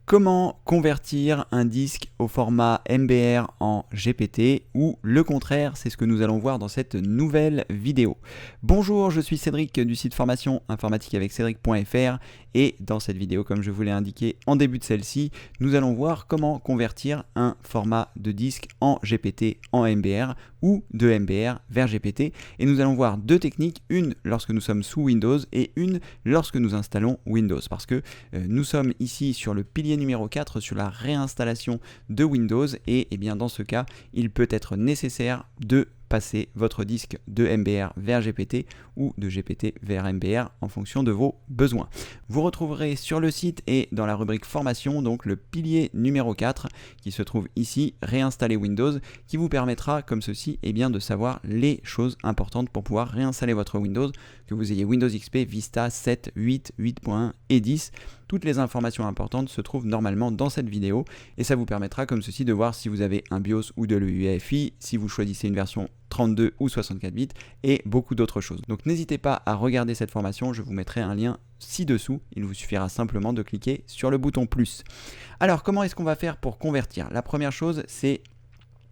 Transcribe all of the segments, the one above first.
Comment convertir un disque au format MBR en GPT ou le contraire, c'est ce que nous allons voir dans cette nouvelle vidéo. Bonjour, je suis Cédric du site formation informatique avec Cédric.fr et dans cette vidéo, comme je vous l'ai indiqué en début de celle-ci, nous allons voir comment convertir un format de disque en GPT en MBR ou de MBR vers GPT et nous allons voir deux techniques, une lorsque nous sommes sous Windows et une lorsque nous installons Windows parce que nous sommes ici sur le pilier numéro 4 sur la réinstallation de Windows et bien dans ce cas, il peut être nécessaire de passer votre disque de MBR vers GPT ou de GPT vers MBR en fonction de vos besoins. Vous retrouverez sur le site et dans la rubrique formation donc le pilier numéro 4 qui se trouve ici, réinstaller Windows, qui vous permettra comme ceci de savoir les choses importantes pour pouvoir réinstaller votre Windows, que vous ayez Windows XP, Vista, 7, 8, 8.1 et 10. Toutes les informations importantes se trouvent normalement dans cette vidéo et ça vous permettra comme ceci de voir si vous avez un BIOS ou de l'UEFI, si vous choisissez une version 32 ou 64 bits et beaucoup d'autres choses. Donc n'hésitez pas à regarder cette formation, je vous mettrai un lien ci-dessous, il vous suffira simplement de cliquer sur le bouton plus. Alors comment est-ce qu'on va faire pour convertir? La première chose c'est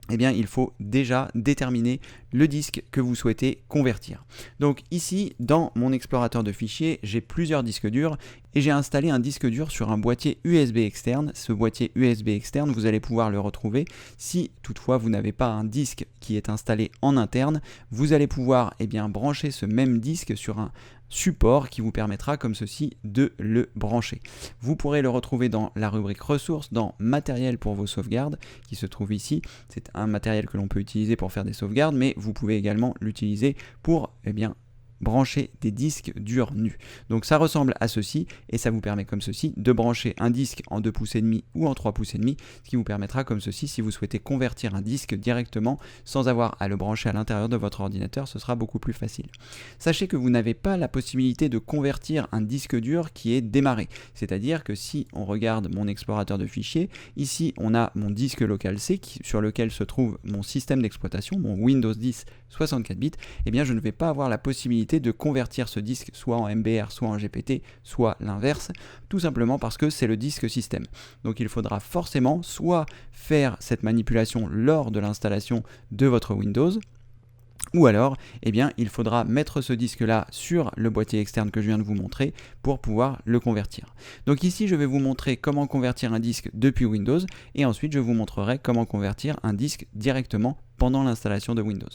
il faut déjà déterminer le disque que vous souhaitez convertir. Donc ici, dans mon explorateur de fichiers, j'ai plusieurs disques durs et j'ai installé un disque dur sur un boîtier USB externe. Ce boîtier USB externe, vous allez pouvoir le retrouver si toutefois vous n'avez pas un disque qui est installé en interne. Vous allez pouvoir brancher ce même disque sur un support qui vous permettra comme ceci de le brancher. Vous pourrez le retrouver dans la rubrique ressources, dans matériel pour vos sauvegardes qui se trouve ici. C'est un matériel que l'on peut utiliser pour faire des sauvegardes, mais vous pouvez également l'utiliser pour brancher des disques durs nus. Donc ça ressemble à ceci et ça vous permet comme ceci de brancher un disque en 2,5 pouces ou en 3,5 pouces, ce qui vous permettra comme ceci, si vous souhaitez convertir un disque directement sans avoir à le brancher à l'intérieur de votre ordinateur, ce sera beaucoup plus facile. Sachez que vous n'avez pas la possibilité de convertir un disque dur qui est démarré, c'est-à-dire que si on regarde mon explorateur de fichiers, ici on a mon disque local C sur lequel se trouve mon système d'exploitation, mon Windows 10 64 bits, je ne vais pas avoir la possibilité de convertir ce disque soit en MBR, soit en GPT, soit l'inverse, tout simplement parce que c'est le disque système. Donc il faudra forcément soit faire cette manipulation lors de l'installation de votre Windows, ou alors, il faudra mettre ce disque-là sur le boîtier externe que je viens de vous montrer pour pouvoir le convertir. Donc ici, je vais vous montrer comment convertir un disque depuis Windows et ensuite, je vous montrerai comment convertir un disque directement pendant l'installation de Windows.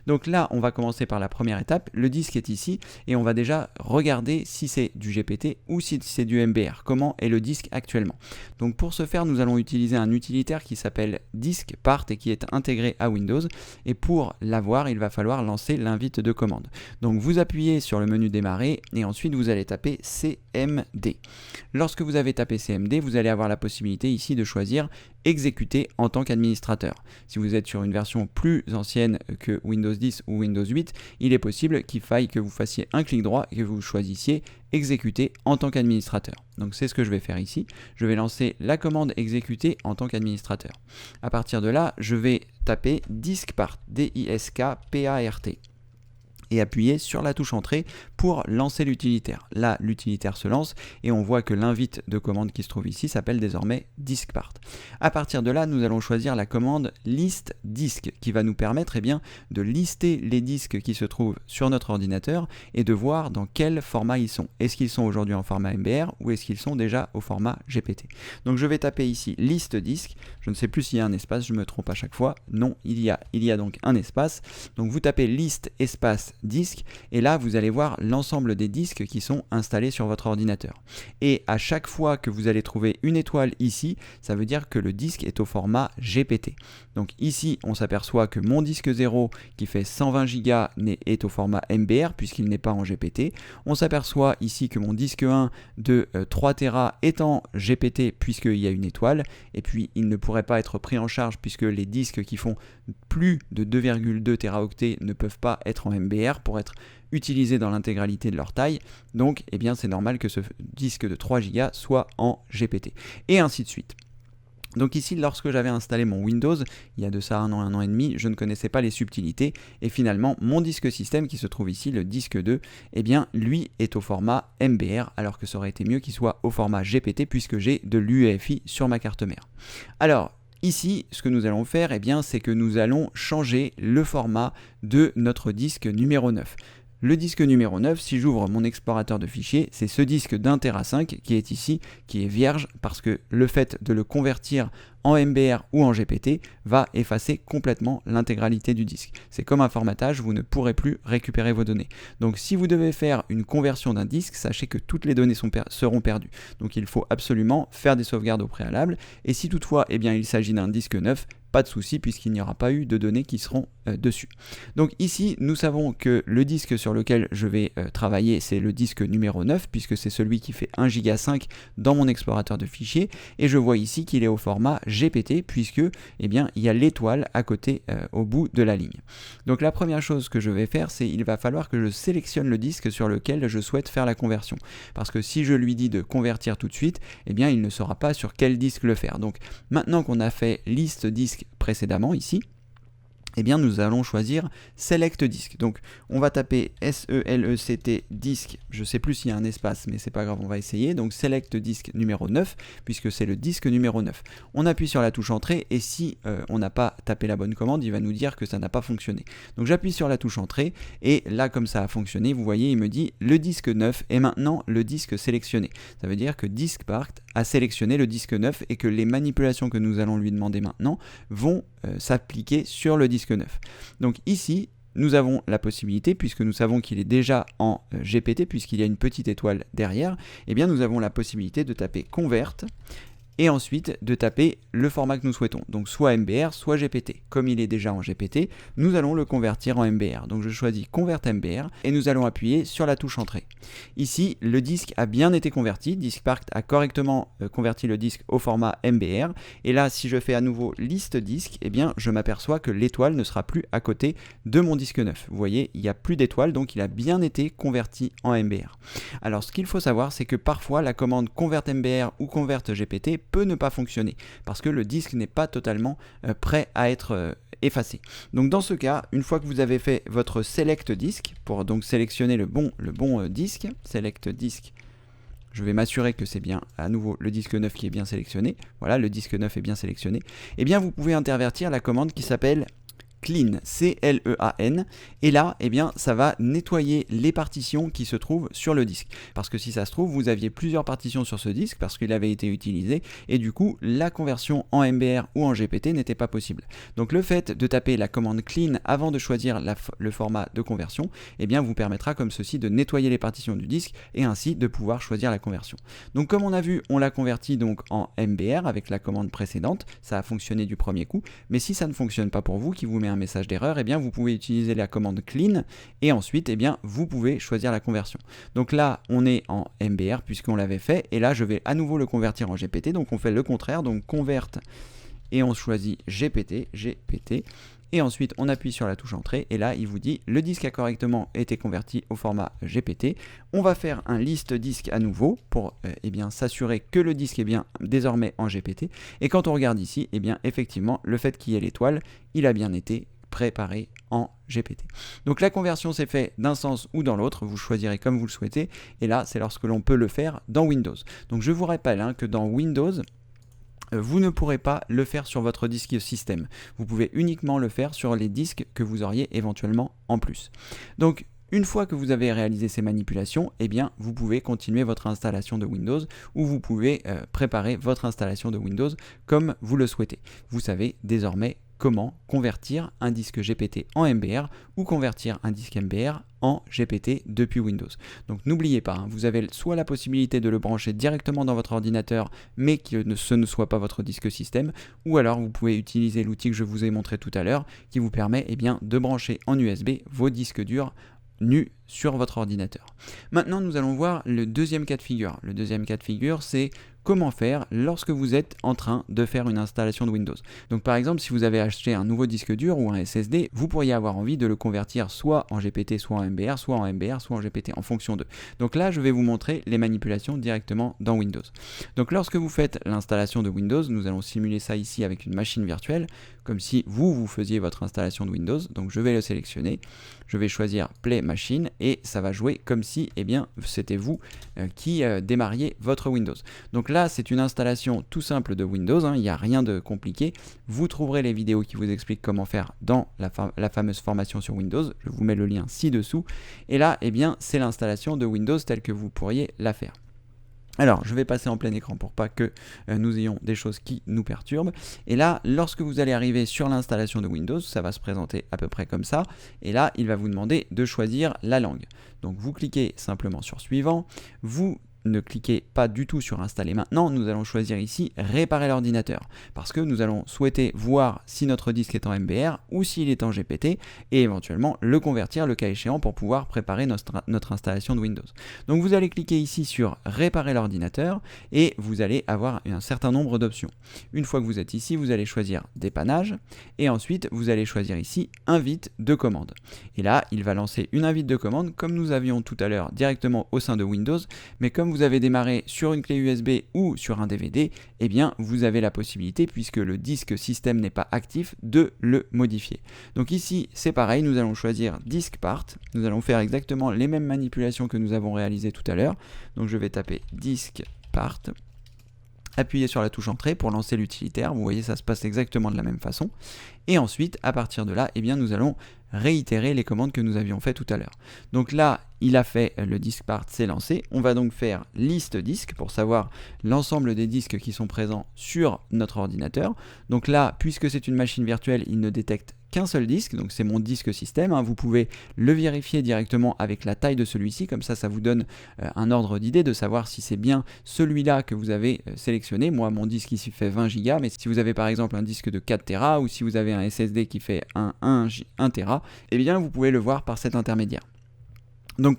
Donc là, on va commencer par la première étape. Le disque est ici et on va déjà regarder si c'est du GPT ou si c'est du MBR. Comment est le disque actuellement? Donc pour ce faire, nous allons utiliser un utilitaire qui s'appelle diskpart et qui est intégré à Windows. Et pour l'avoir, il va falloir lancer l'invite de commande. Donc vous appuyez sur le menu démarrer et ensuite vous allez taper CMD. Lorsque vous avez tapé CMD, vous allez avoir la possibilité ici de choisir exécuter en tant qu'administrateur. Si vous êtes sur une version plus ancienne que Windows 10 ou Windows 8, il est possible qu'il faille que vous fassiez un clic droit et que vous choisissiez exécuter en tant qu'administrateur. Donc c'est ce que je vais faire ici. Je vais lancer la commande exécuter en tant qu'administrateur. À partir de là, je vais taper diskpart, D-I-S-K-P-A-R-T. Et appuyer sur la touche entrée pour lancer l'utilitaire. Là, l'utilitaire se lance et on voit que l'invite de commande qui se trouve ici s'appelle désormais diskpart. À partir de là, nous allons choisir la commande list disk qui va nous permettre de lister les disques qui se trouvent sur notre ordinateur et de voir dans quel format ils sont. Est-ce qu'ils sont aujourd'hui en format MBR ou est-ce qu'ils sont déjà au format GPT? Donc je vais taper ici list disk. Je ne sais plus s'il y a un espace, je me trompe à chaque fois. Non, il y a donc un espace. Donc vous tapez list espace disque et là vous allez voir l'ensemble des disques qui sont installés sur votre ordinateur. Et à chaque fois que vous allez trouver une étoile ici, ça veut dire que le disque est au format GPT. Donc ici on s'aperçoit que mon disque 0 qui fait 120 Go est au format MBR puisqu'il n'est pas en GPT. On s'aperçoit ici que mon disque 1 de 3 Tera est en GPT puisqu'il y a une étoile et puis il ne pourrait pas être pris en charge puisque les disques qui font plus de 2,2 Teraoctets ne peuvent pas être en MBR pour être utilisés dans l'intégralité de leur taille. Donc c'est normal que ce disque de 3 Go soit en GPT. Et ainsi de suite. Donc ici, lorsque j'avais installé mon Windows, il y a de ça un an et demi, je ne connaissais pas les subtilités, et finalement, mon disque système qui se trouve ici, le disque 2, eh bien, lui est au format MBR, alors que ça aurait été mieux qu'il soit au format GPT, puisque j'ai de l'UEFI sur ma carte mère. Alors, ici, ce que nous allons faire, eh bien, c'est que nous allons changer le format de notre disque numéro 9. Le disque numéro 9, si j'ouvre mon explorateur de fichiers, c'est ce disque d'1 Tera 5 qui est ici, qui est vierge, parce que le fait de le convertir en MBR ou en GPT va effacer complètement l'intégralité du disque. C'est comme un formatage, vous ne pourrez plus récupérer vos données. Donc si vous devez faire une conversion d'un disque, sachez que toutes les données seront perdues. Donc il faut absolument faire des sauvegardes au préalable, et si toutefois eh bien, il s'agit d'un disque neuf, pas de souci puisqu'il n'y aura pas eu de données qui seront dessus. Donc ici, nous savons que le disque sur lequel je vais travailler, c'est le disque numéro 9 puisque c'est celui qui fait 1 Go 5 dans mon explorateur de fichiers, et je vois ici qu'il est au format GPT puisque eh bien, il y a l'étoile à côté au bout de la ligne. Donc la première chose que je vais faire, c'est il va falloir que je sélectionne le disque sur lequel je souhaite faire la conversion. Parce que si je lui dis de convertir tout de suite, eh bien, il ne saura pas sur quel disque le faire. Donc maintenant qu'on a fait liste disque précédemment ici, eh bien nous allons choisir Select Disk. Donc on va taper SELECT Disk, je ne sais plus s'il y a un espace, mais c'est pas grave, on va essayer. Donc Select Disk numéro 9, puisque c'est le disque numéro 9. On appuie sur la touche Entrée, et si on n'a pas tapé la bonne commande, il va nous dire que ça n'a pas fonctionné. Donc j'appuie sur la touche Entrée, et là comme ça a fonctionné, vous voyez, il me dit le disque 9 est maintenant le disque sélectionné. Ça veut dire que DiskPart a sélectionné le disque 9 et que les manipulations que nous allons lui demander maintenant vont s'appliquer sur le disque 9. Donc ici, nous avons la possibilité, puisque nous savons qu'il est déjà en GPT, puisqu'il y a une petite étoile derrière, eh bien nous avons la possibilité de taper Convert, et ensuite de taper le format que nous souhaitons, donc soit MBR, soit GPT. Comme il est déjà en GPT, nous allons le convertir en MBR. Donc je choisis Convert MBR, et nous allons appuyer sur la touche Entrée. Ici, le disque a bien été converti, DiskPart a correctement converti le disque au format MBR, et là, si je fais à nouveau liste disque, eh bien, je m'aperçois que l'étoile ne sera plus à côté de mon disque 9. Vous voyez, il n'y a plus d'étoile, donc il a bien été converti en MBR. Alors, ce qu'il faut savoir, c'est que parfois, la commande Convert MBR ou Convert GPT peut ne pas fonctionner, parce que le disque n'est pas totalement prêt à être effacé. Donc dans ce cas, une fois que vous avez fait votre Select Disk, pour donc sélectionner le bon disque, Select Disk, je vais m'assurer que c'est bien à nouveau le disque 9 qui est bien sélectionné, voilà, le disque 9 est bien sélectionné, et bien vous pouvez intervertir la commande qui s'appelle clean, C-L-E-A-N, et là, eh bien, ça va nettoyer les partitions qui se trouvent sur le disque. Parce que si ça se trouve, vous aviez plusieurs partitions sur ce disque parce qu'il avait été utilisé, et du coup, la conversion en MBR ou en GPT n'était pas possible. Donc le fait de taper la commande clean avant de choisir le format de conversion, eh bien, vous permettra comme ceci de nettoyer les partitions du disque et ainsi de pouvoir choisir la conversion. Donc comme on a vu, on l'a converti donc en MBR avec la commande précédente, ça a fonctionné du premier coup, mais si ça ne fonctionne pas pour vous, qui vous met un message d'erreur, eh bien vous pouvez utiliser la commande clean et ensuite eh bien vous pouvez choisir la conversion. Donc là on est en MBR puisqu'on l'avait fait, et là je vais à nouveau le convertir en GPT, donc on fait le contraire, donc convert et on choisit GPT, et ensuite on appuie sur la touche Entrée, et là il vous dit le disque a correctement été converti au format GPT. On va faire un liste disque à nouveau pour eh bien s'assurer que le disque est bien désormais en GPT, et quand on regarde ici, eh bien effectivement le fait qu'il y ait l'étoile, il a bien été préparé en GPT. Donc la conversion s'est faite d'un sens ou dans l'autre, vous choisirez comme vous le souhaitez, et là c'est lorsque l'on peut le faire dans Windows. Donc je vous rappelle que dans Windows, vous ne pourrez pas le faire sur votre disque système. Vous pouvez uniquement le faire sur les disques que vous auriez éventuellement en plus. Donc une fois que vous avez réalisé ces manipulations, eh bien, vous pouvez continuer votre installation de Windows, ou vous pouvez préparer votre installation de Windows comme vous le souhaitez. Vous savez désormais comment convertir un disque GPT en MBR ou convertir un disque MBR en GPT depuis Windows. Donc n'oubliez pas, vous avez soit la possibilité de le brancher directement dans votre ordinateur, mais que ce ne soit pas votre disque système, ou alors vous pouvez utiliser l'outil que je vous ai montré tout à l'heure, qui vous permet eh bien, de brancher en USB vos disques durs nus sur votre ordinateur. Maintenant, nous allons voir le deuxième cas de figure. Le deuxième cas de figure, c'est comment faire lorsque vous êtes en train de faire une installation de Windows. Donc par exemple, si vous avez acheté un nouveau disque dur ou un SSD, vous pourriez avoir envie de le convertir soit en GPT, soit en MBR, soit en MBR, soit en GPT, en fonction d'eux. Donc là, je vais vous montrer les manipulations directement dans Windows. Donc lorsque vous faites l'installation de Windows, nous allons simuler ça ici avec une machine virtuelle, comme si vous faisiez votre installation de Windows. Donc je vais le sélectionner, je vais choisir Play Machine et ça va jouer comme si c'était vous qui démarriez votre Windows. Donc là, c'est une installation tout simple de Windows, il n'y a rien de compliqué. Vous trouverez les vidéos qui vous expliquent comment faire dans la fameuse formation sur Windows. Je vous mets le lien ci-dessous. Et là, c'est l'installation de Windows telle que vous pourriez la faire. Alors, je vais passer en plein écran pour pas que nous ayons des choses qui nous perturbent. Et là, lorsque vous allez arriver sur l'installation de Windows, ça va se présenter à peu près comme ça. Et là, il va vous demander de choisir la langue. Donc, vous cliquez simplement sur Suivant. Vous ne cliquez pas du tout sur Installer maintenant, nous allons choisir ici Réparer l'ordinateur parce que nous allons souhaiter voir si notre disque est en MBR ou s'il est en GPT et éventuellement le convertir le cas échéant pour pouvoir préparer notre installation de Windows. Donc vous allez cliquer ici sur Réparer l'ordinateur et vous allez avoir un certain nombre d'options. Une fois que vous êtes ici, vous allez choisir Dépannage et ensuite vous allez choisir ici Invite de commande. Et là, il va lancer une invite de commande comme nous avions tout à l'heure directement au sein de Windows, mais comme vous avez démarré sur une clé USB ou sur un DVD, vous avez la possibilité, puisque le disque système n'est pas actif, de le modifier. Donc ici, c'est pareil, nous allons choisir Disk Part. Nous allons faire exactement les mêmes manipulations que nous avons réalisées tout à l'heure. Donc je vais taper Disk Part. Appuyez sur la touche Entrée pour lancer l'utilitaire. Vous voyez, ça se passe exactement de la même façon. Et ensuite, à partir de là, nous allons réitérer les commandes que nous avions fait tout à l'heure. Donc là, il a fait le disk part, c'est lancé. On va donc faire liste disque pour savoir l'ensemble des disques qui sont présents sur notre ordinateur. Donc là, puisque c'est une machine virtuelle, il ne détecte qu'un seul disque, donc c'est mon disque système. Vous pouvez le vérifier directement avec la taille de celui-ci, comme ça vous donne un ordre d'idée de savoir si c'est bien celui-là que vous avez sélectionné. Moi, mon disque ici fait 20 Go, mais si vous avez par exemple un disque de 4 Tera ou si vous avez un SSD qui fait 1 Tera, vous pouvez le voir par cet intermédiaire. Donc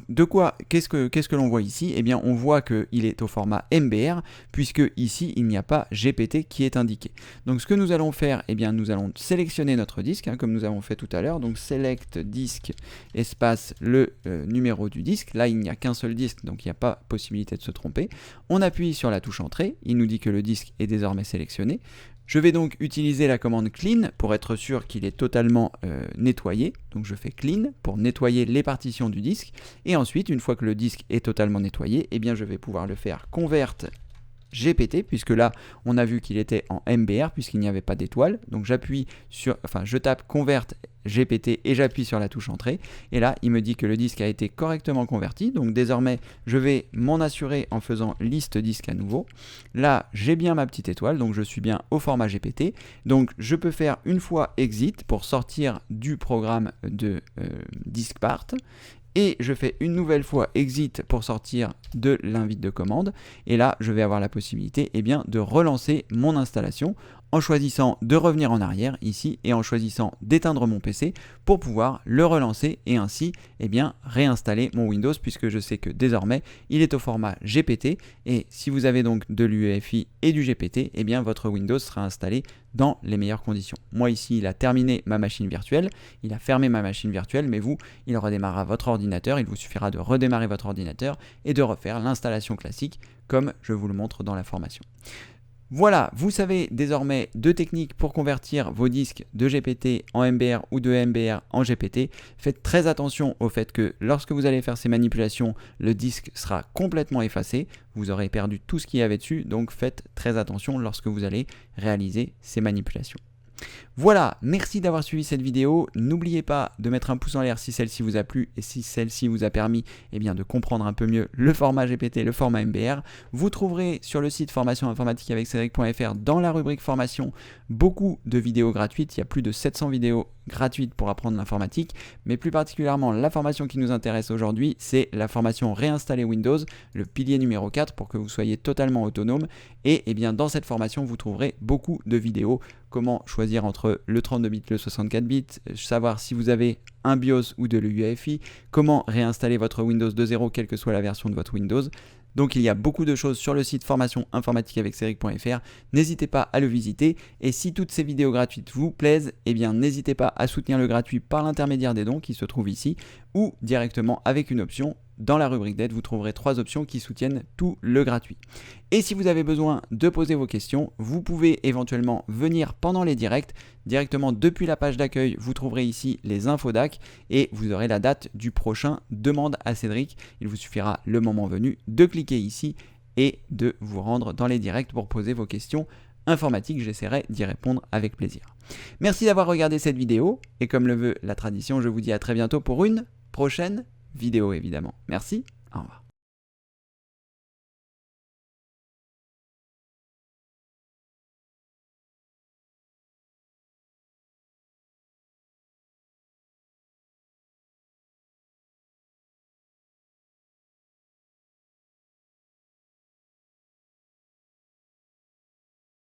qu'est-ce que l'on voit ici? On voit qu'il est au format MBR, puisque ici il n'y a pas GPT qui est indiqué. Donc ce que nous allons faire, nous allons sélectionner notre disque, comme nous avons fait tout à l'heure. Donc select disque espace le numéro du disque. Là il n'y a qu'un seul disque, donc il n'y a pas possibilité de se tromper. On appuie sur la touche Entrée, il nous dit que le disque est désormais sélectionné. Je vais donc utiliser la commande clean pour être sûr qu'il est totalement nettoyé. Donc je fais clean pour nettoyer les partitions du disque. Et ensuite, une fois que le disque est totalement nettoyé, je vais pouvoir le faire convert GPT, puisque là on a vu qu'il était en MBR puisqu'il n'y avait pas d'étoile. Donc je tape convert GPT et j'appuie sur la touche Entrée. Et là, il me dit que le disque a été correctement converti. Donc désormais, je vais m'en assurer en faisant liste disque à nouveau. Là, j'ai bien ma petite étoile, donc je suis bien au format GPT. Donc je peux faire une fois exit pour sortir du programme de disk part. Et je fais une nouvelle fois exit pour sortir de l'invite de commande. Et là, je vais avoir la possibilité de relancer mon installation en choisissant de revenir en arrière ici et en choisissant d'éteindre mon PC pour pouvoir le relancer et ainsi réinstaller mon Windows, puisque je sais que désormais il est au format GPT et si vous avez donc de l'UEFI et du GPT, votre Windows sera installé dans les meilleures conditions. Moi ici, il a terminé ma machine virtuelle, il a fermé ma machine virtuelle, mais vous, il redémarrera votre ordinateur, il vous suffira de redémarrer votre ordinateur et de refaire l'installation classique comme je vous le montre dans la formation. Voilà, vous savez désormais deux techniques pour convertir vos disques de GPT en MBR ou de MBR en GPT. Faites très attention au fait que lorsque vous allez faire ces manipulations, le disque sera complètement effacé. Vous aurez perdu tout ce qu'il y avait dessus, donc faites très attention lorsque vous allez réaliser ces manipulations. Voilà, merci d'avoir suivi cette vidéo. N'oubliez pas de mettre un pouce en l'air si celle-ci vous a plu et si celle-ci vous a permis de comprendre un peu mieux le format GPT, le format MBR. Vous trouverez sur le site formationinformatiqueaveccedric.fr dans la rubrique formation beaucoup de vidéos gratuites. Il y a plus de 700 vidéos gratuites pour apprendre l'informatique, mais plus particulièrement la formation qui nous intéresse aujourd'hui, c'est la formation Réinstaller Windows, le pilier numéro 4 pour que vous soyez totalement autonome. Et bien dans cette formation, vous trouverez beaucoup de vidéos, comment choisir entre le 32 bits, le 64 bits, savoir si vous avez un BIOS ou de l'UEFI, comment réinstaller votre Windows 2.0 quelle que soit la version de votre Windows. Donc il y a beaucoup de choses sur le site formation informatique avec Cédric.fr, n'hésitez pas à le visiter et si toutes ces vidéos gratuites vous plaisent, n'hésitez pas à soutenir le gratuit par l'intermédiaire des dons qui se trouvent ici ou directement avec une option. Dans la rubrique d'aide, vous trouverez 3 options qui soutiennent tout le gratuit. Et si vous avez besoin de poser vos questions, vous pouvez éventuellement venir pendant les directs. Directement depuis la page d'accueil, vous trouverez ici les infos DAC et vous aurez la date du prochain Demande à Cédric. Il vous suffira le moment venu de cliquer ici et de vous rendre dans les directs pour poser vos questions informatiques. J'essaierai d'y répondre avec plaisir. Merci d'avoir regardé cette vidéo et comme le veut la tradition, je vous dis à très bientôt pour une prochaine vidéo évidemment. Merci, au revoir.